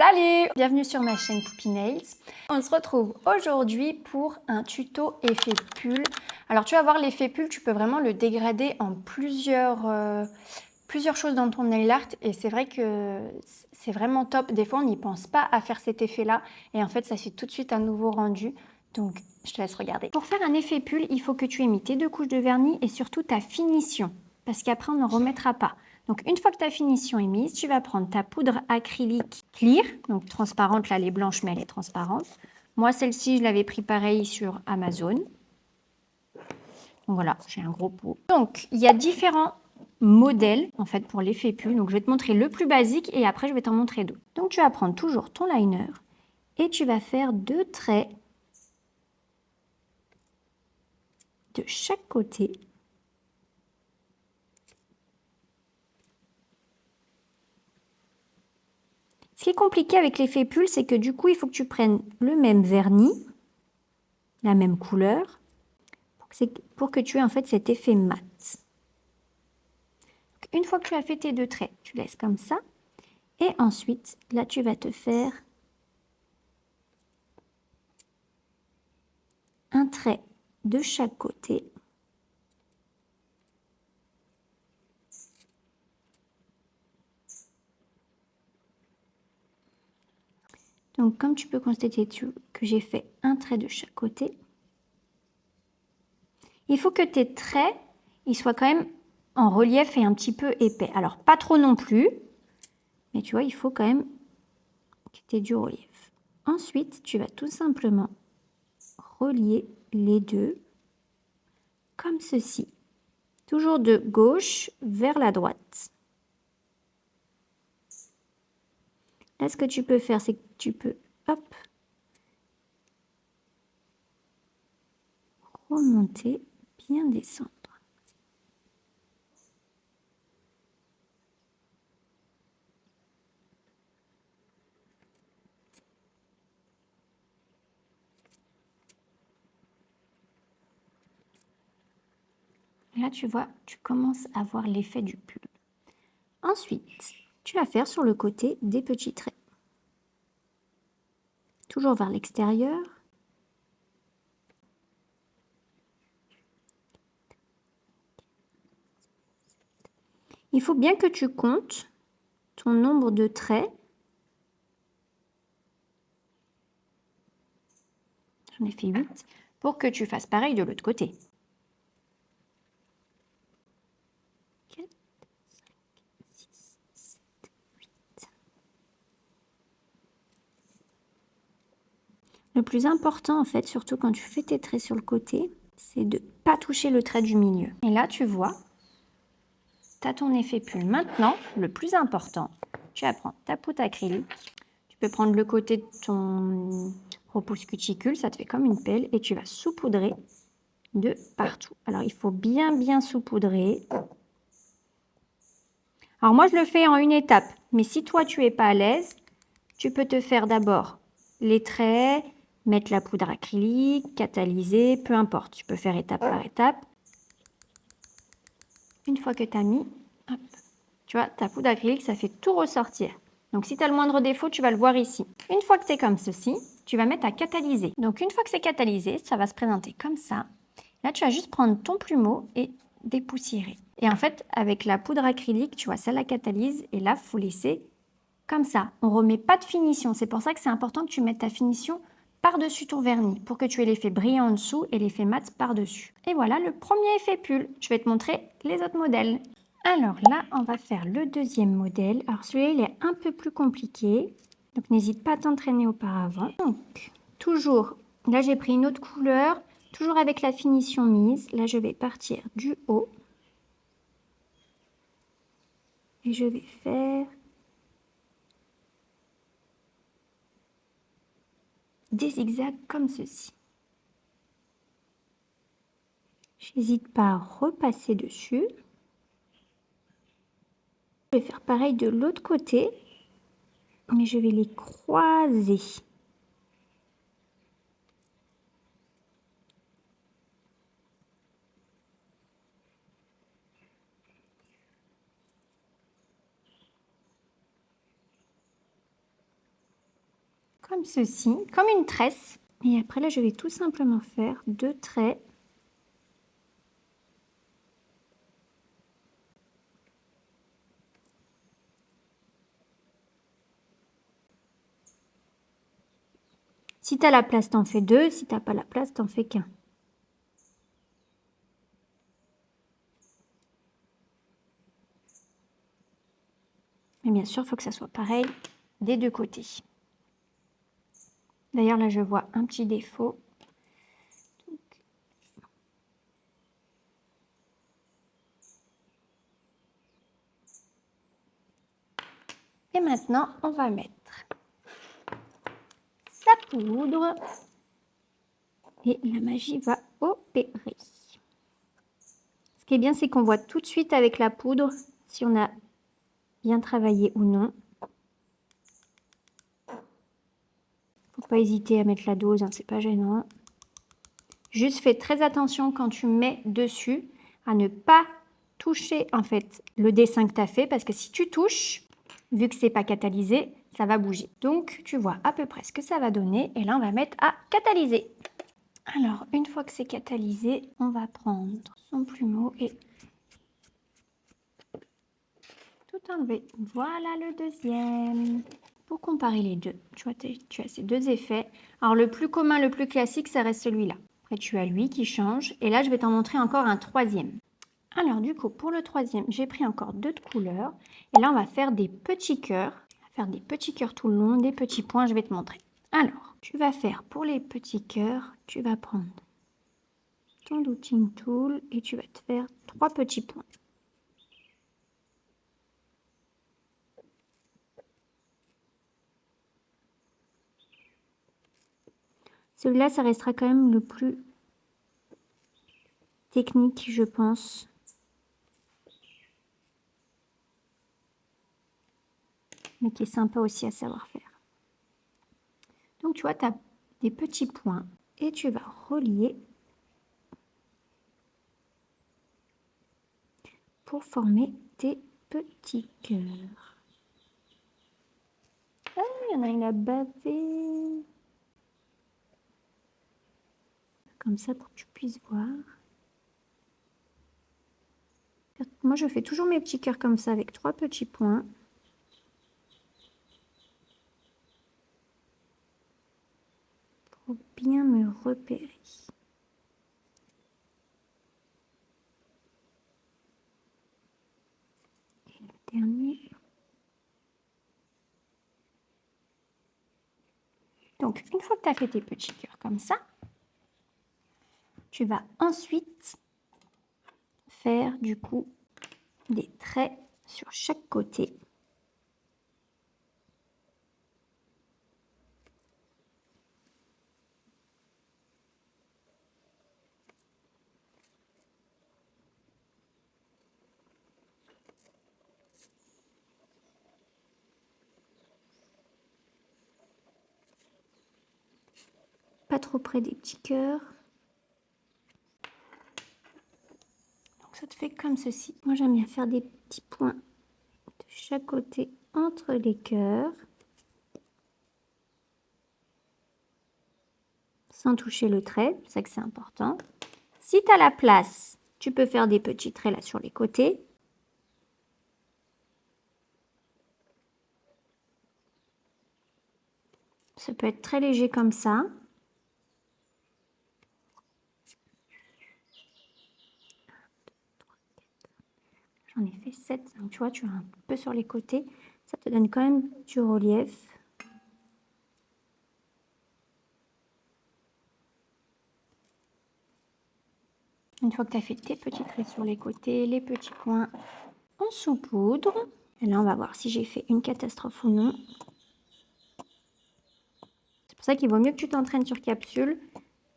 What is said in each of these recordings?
Salut! Bienvenue sur ma chaîne Poupy Nails. On se retrouve aujourd'hui pour un tuto effet pull. Alors tu vas voir, l'effet pull, tu peux vraiment le dégrader en plusieurs choses dans ton nail art et c'est vrai que c'est vraiment top. Des fois on n'y pense pas à faire cet effet là et en fait ça fait tout de suite un nouveau rendu. Donc je te laisse regarder. Pour faire un effet pull, il faut que tu aies mis tes 2 couches de vernis et surtout ta finition parce qu'après on n'en remettra pas. Donc une fois que ta finition est mise, tu vas prendre ta poudre acrylique clear, donc transparente, là elle est blanche mais elle est transparente. Moi celle-ci je l'avais pris pareil sur Amazon. Donc voilà, j'ai un gros pot. Donc il y a différents modèles en fait pour l'effet pull. Donc je vais te montrer le plus basique et après je vais t'en montrer d'autres. Donc tu vas prendre toujours ton liner et tu vas faire 2 traits de chaque côté. Ce qui est compliqué avec l'effet pull, c'est que du coup, il faut que tu prennes le même vernis, la même couleur, pour que tu aies en fait cet effet mat. Une fois que tu as fait tes 2 traits, tu laisses comme ça. Et ensuite, là, tu vas te faire un trait de chaque côté. Donc, comme tu peux constater que j'ai fait un trait de chaque côté, il faut que tes traits, ils soient quand même en relief et un petit peu épais. Alors, pas trop non plus, mais tu vois, il faut quand même que tu aies du relief. Ensuite, tu vas tout simplement relier les deux comme ceci. Toujours de gauche vers la droite. Là, ce que tu peux faire, c'est que tu peux, hop, remonter, bien descendre. Là, tu vois, tu commences à voir l'effet du pull. Ensuite, tu vas faire sur le côté des petits traits. Toujours vers l'extérieur. Il faut bien que tu comptes ton nombre de traits. J'en ai fait 8 pour que tu fasses pareil de l'autre côté. 4, 5, 6, 7, 8. Le plus important, en fait, surtout quand tu fais tes traits sur le côté, c'est de ne pas toucher le trait du milieu. Et là, tu vois, tu as ton effet pull. Maintenant, le plus important, tu vas prendre ta poudre acrylique. Tu peux prendre le côté de ton repousse cuticule, ça te fait comme une pelle, et tu vas saupoudrer de partout. Alors, il faut bien saupoudrer. Alors, moi, je le fais en une étape, mais si toi, tu n'es pas à l'aise, tu peux te faire d'abord les traits, mettre la poudre acrylique, catalyser, peu importe. Tu peux faire étape par étape. Une fois que tu as mis, hop, tu vois, ta poudre acrylique, ça fait tout ressortir. Donc, si tu as le moindre défaut, tu vas le voir ici. Une fois que tu es comme ceci, tu vas mettre à catalyser. Donc, une fois que c'est catalysé, ça va se présenter comme ça. Là, tu vas juste prendre ton plumeau et dépoussiérer. Et en fait, avec la poudre acrylique, tu vois, ça la catalyse. Et là, il faut laisser comme ça. On ne remet pas de finition. C'est pour ça que c'est important que tu mettes ta finition par-dessus ton vernis pour que tu aies l'effet brillant en dessous et l'effet mat par-dessus. Et voilà le premier effet pull. Je vais te montrer les autres modèles. Alors là, on va faire le deuxième modèle. Alors celui-là, il est un peu plus compliqué. Donc n'hésite pas à t'entraîner auparavant. Donc, toujours, là j'ai pris une autre couleur, toujours avec la finition mise. Là, je vais partir du haut. Et je vais faire des zigzags comme ceci. J'hésite pas à repasser dessus. Je vais faire pareil de l'autre côté, mais je vais les croiser. comme ceci, comme une tresse. Et après là, je vais tout simplement faire 2 traits. Si tu as la place, t'en fais 2. Si tu n'as pas la place, t'en fais qu'un. Mais bien sûr, il faut que ça soit pareil des 2 côtés. D'ailleurs, là, je vois un petit défaut. Et maintenant, on va mettre sa poudre. Et la magie va opérer. Ce qui est bien, c'est qu'on voit tout de suite avec la poudre si on a bien travaillé ou non. Faut pas hésiter à mettre la dose, hein, c'est pas gênant. Juste fais très attention quand tu mets dessus à ne pas toucher en fait le dessin que tu as fait, parce que si tu touches, vu que c'est pas catalysé, ça va bouger. Donc tu vois à peu près ce que ça va donner et là on va mettre à catalyser. Alors une fois que c'est catalysé, on va prendre son plumeau et tout enlever. Voilà le deuxième. Pour comparer les deux, tu vois, tu as ces 2 effets. Alors le plus commun, le plus classique, ça reste celui-là. Après tu as lui qui change et là je vais t'en montrer encore un troisième. Alors du coup pour le troisième, j'ai pris encore 2 de couleurs et là on va faire des petits cœurs. On va faire des petits cœurs tout le long, des petits points, je vais te montrer. Alors tu vas faire pour les petits cœurs, tu vas prendre ton dotting tool et tu vas te faire 3 petits points. Celui-là, ça restera quand même le plus technique, je pense. Mais qui est sympa aussi à savoir faire. Donc, tu vois, tu as des petits points et tu vas relier pour former tes petits cœurs. Ah, il y en a une à baver. Comme ça pour que tu puisses voir. Moi, je fais toujours mes petits cœurs comme ça avec 3 petits points. Pour bien me repérer. Et le dernier. Donc, une fois que tu as fait tes petits cœurs comme ça, tu vas ensuite faire du coup des traits sur chaque côté. Pas trop près des petits cœurs. Donc ça te fait comme ceci. Moi j'aime bien faire des petits points de chaque côté entre les cœurs. Sans toucher le trait, c'est ça que c'est important. Si tu as la place, tu peux faire des petits traits là sur les côtés. Ça peut être très léger comme ça. J'en ai fait 7, donc tu vois, tu as un peu sur les côtés. Ça te donne quand même du relief. Une fois que tu as fait tes petits traits sur les côtés, les petits points en sous-poudre. Et là, on va voir si j'ai fait une catastrophe ou non. C'est pour ça qu'il vaut mieux que tu t'entraînes sur capsule.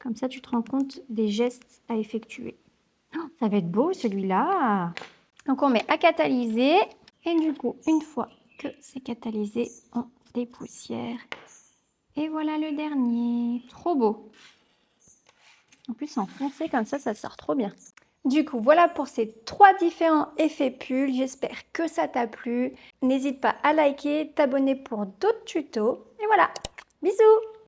Comme ça, tu te rends compte des gestes à effectuer. Oh, ça va être beau celui-là. Donc, on met à catalyser. Et du coup, une fois que c'est catalysé, on dépoussière. Et voilà le dernier. Trop beau. En plus, en foncé comme ça sort trop bien. Du coup, voilà pour ces 3 différents effets pulls. J'espère que ça t'a plu. N'hésite pas à liker, t'abonner pour d'autres tutos. Et voilà. Bisous!